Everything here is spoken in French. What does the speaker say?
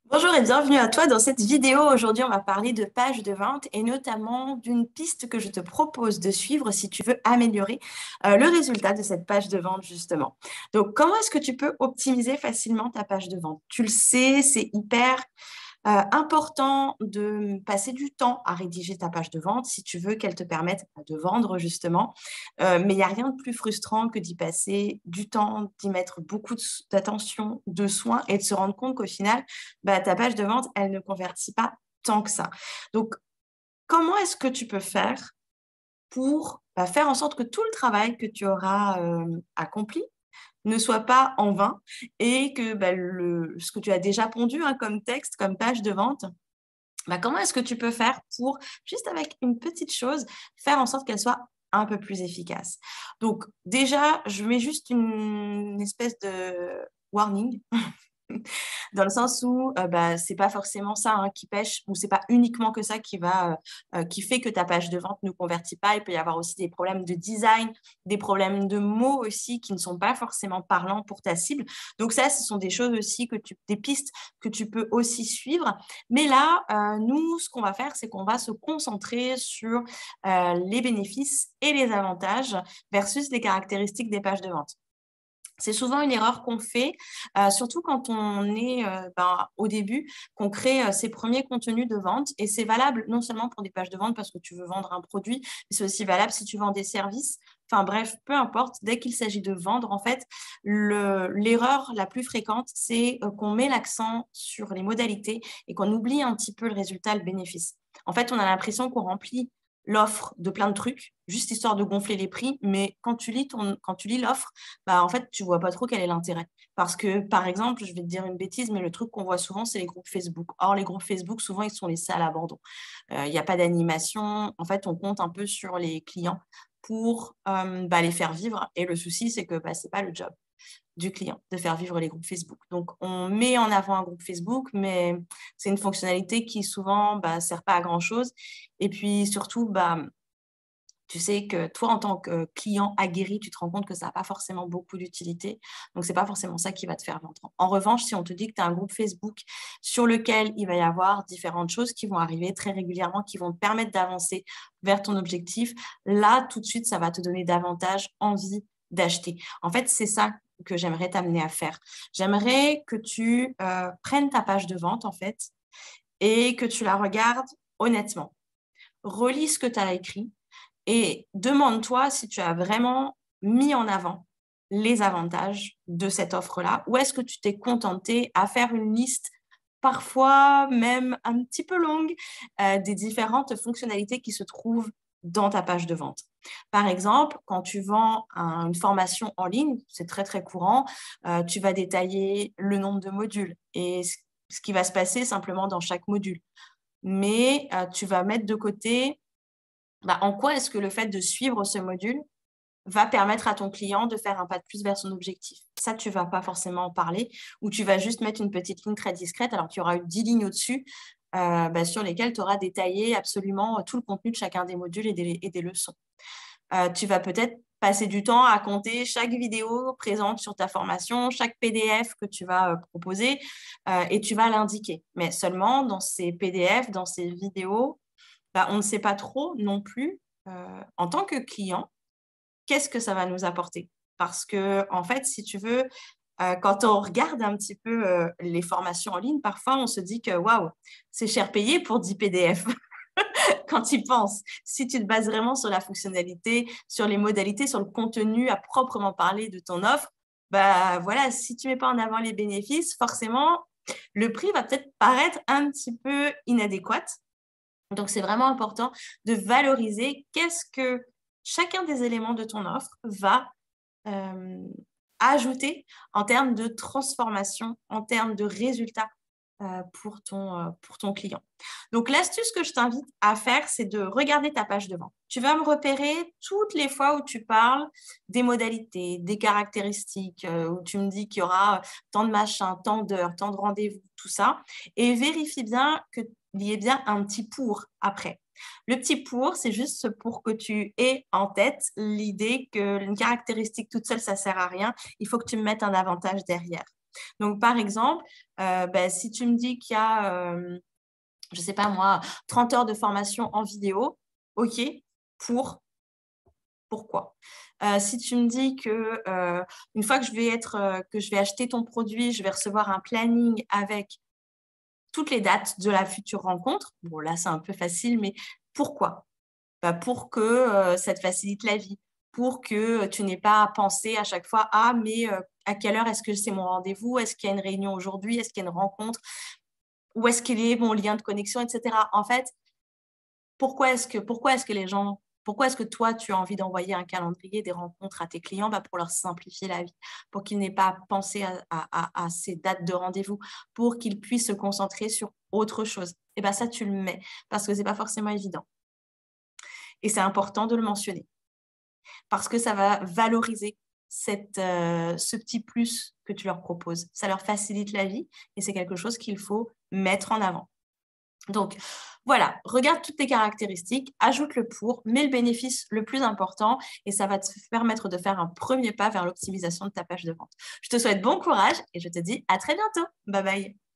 Bonjour et bienvenue à toi dans cette vidéo. Aujourd'hui, on va parler de pages de vente et notamment d'une piste que je te propose de suivre si tu veux améliorer le résultat de cette page de vente justement. Donc, comment est-ce que tu peux optimiser facilement ta page de vente? Tu le sais, c'est hyper important de passer du temps à rédiger ta page de vente si tu veux qu'elle te permette de vendre justement. Mais il n'y a rien de plus frustrant que d'y passer du temps, d'y mettre beaucoup d'attention, de soins et de se rendre compte qu'au final, bah, ta page de vente, elle ne convertit pas tant que ça. Donc, comment est-ce que tu peux faire pour faire en sorte que tout le travail que tu auras accompli ne soit pas en vain et que ce que tu as déjà pondu comme texte, comme page de vente, comment est-ce que tu peux faire pour, juste avec une petite chose, faire en sorte qu'elle soit un peu plus efficace? Donc, déjà, je mets juste une espèce de warning dans le sens où c'est pas forcément ça qui pêche, ou c'est pas uniquement que ça qui fait que ta page de vente ne convertit pas. Il peut y avoir aussi des problèmes de design, des problèmes de mots aussi qui ne sont pas forcément parlants pour ta cible. Donc ça, ce sont des choses aussi des pistes que tu peux aussi suivre. Mais là, nous, ce qu'on va faire, c'est qu'on va se concentrer sur les bénéfices et les avantages versus les caractéristiques des pages de vente. C'est souvent une erreur qu'on fait, surtout quand on est au début, qu'on crée ses premiers contenus de vente. Et c'est valable non seulement pour des pages de vente parce que tu veux vendre un produit, mais c'est aussi valable si tu vends des services. Enfin bref, peu importe, dès qu'il s'agit de vendre, en fait, l'erreur la plus fréquente, c'est qu'on met l'accent sur les modalités et qu'on oublie un petit peu le résultat, le bénéfice. En fait, on a l'impression qu'on remplit l'offre de plein de trucs, juste histoire de gonfler les prix, mais quand tu lis l'offre, en fait, tu vois pas trop quel est l'intérêt. Parce que, par exemple, je vais te dire une bêtise, mais le truc qu'on voit souvent, c'est les groupes Facebook. Or, les groupes Facebook, souvent, ils sont laissés à l'abandon. Il n'y a pas d'animation. En fait, on compte un peu sur les clients pour les faire vivre. Et le souci, c'est que ce n'est pas le job du client de faire vivre les groupes Facebook. Donc, on met en avant un groupe Facebook, mais c'est une fonctionnalité qui souvent sert pas à grand-chose. Et puis, surtout, tu sais que toi, en tant que client aguerri, tu te rends compte que ça n'a pas forcément beaucoup d'utilité. Donc, ce n'est pas forcément ça qui va te faire vendre. En revanche, si on te dit que tu as un groupe Facebook sur lequel il va y avoir différentes choses qui vont arriver très régulièrement, qui vont te permettre d'avancer vers ton objectif, là, tout de suite, ça va te donner davantage envie d'acheter. En fait, c'est ça que j'aimerais t'amener à faire. J'aimerais que tu prennes ta page de vente, en fait, et que tu la regardes honnêtement. Relis ce que tu as écrit et demande-toi si tu as vraiment mis en avant les avantages de cette offre-là, ou est-ce que tu t'es contenté à faire une liste parfois même un petit peu longue des différentes fonctionnalités qui se trouvent dans ta page de vente. Par exemple, quand tu vends une formation en ligne, c'est très très courant, tu vas détailler le nombre de modules et ce qui va se passer simplement dans chaque module. Mais tu vas mettre de côté en quoi est-ce que le fait de suivre ce module va permettre à ton client de faire un pas de plus vers son objectif. Ça, tu ne vas pas forcément en parler, ou tu vas juste mettre une petite ligne très discrète, alors qu'il y aura eu 10 lignes au-dessus sur lesquelles tu auras détaillé absolument tout le contenu de chacun des modules et des leçons. Tu vas peut-être passer du temps à compter chaque vidéo présente sur ta formation, chaque PDF que tu vas proposer, et tu vas l'indiquer. Mais seulement dans ces PDF, dans ces vidéos, on ne sait pas trop non plus, en tant que client, qu'est-ce que ça va nous apporter. Parce que, en fait, si tu veux, quand on regarde un petit peu les formations en ligne, parfois on se dit que waouh, c'est cher payé pour 10 PDF. Quand tu y penses, si tu te bases vraiment sur la fonctionnalité, sur les modalités, sur le contenu à proprement parler de ton offre, voilà, si tu mets pas en avant les bénéfices, forcément, le prix va peut-être paraître un petit peu inadéquat. Donc, c'est vraiment important de valoriser qu'est-ce que chacun des éléments de ton offre va euh, ajouter en termes de transformation, en termes de résultats pour ton client. Donc, l'astuce que je t'invite à faire, c'est de regarder ta page de vente. Tu vas me repérer toutes les fois où tu parles des modalités, des caractéristiques, où tu me dis qu'il y aura tant de machins, tant d'heures, tant de rendez-vous, tout ça. Et vérifie bien qu'il y ait bien un petit pour après. Le petit pour, c'est juste pour que tu aies en tête l'idée qu'une caractéristique toute seule, ça ne sert à rien. Il faut que tu me mettes un avantage derrière. Donc, par exemple, si tu me dis qu'il y a, je ne sais pas moi, 30 heures de formation en vidéo, OK, pourquoi? Si tu me dis que une fois que que je vais acheter ton produit, je vais recevoir un planning avec toutes les dates de la future rencontre, bon là c'est un peu facile, mais pourquoi? Pour que ça te facilite la vie, pour que tu n'aies pas à penser à chaque fois, ah mais à quelle heure est-ce que c'est mon rendez-vous? Est-ce qu'il y a une réunion aujourd'hui? Est-ce qu'il y a une rencontre? Où est-ce qu'il est mon lien de connexion, etc. En fait, pourquoi est-ce que toi, tu as envie d'envoyer un calendrier des rencontres à tes clients pour leur simplifier la vie, pour qu'ils n'aient pas à penser à ces dates de rendez-vous, pour qu'ils puissent se concentrer sur autre chose. Et bien ça, tu le mets parce que ce n'est pas forcément évident. Et c'est important de le mentionner parce que ça va valoriser ce petit plus que tu leur proposes. Ça leur facilite la vie et c'est quelque chose qu'il faut mettre en avant. Donc, voilà, regarde toutes tes caractéristiques, ajoute le pour, mets le bénéfice le plus important et ça va te permettre de faire un premier pas vers l'optimisation de ta page de vente. Je te souhaite bon courage et je te dis à très bientôt. Bye bye.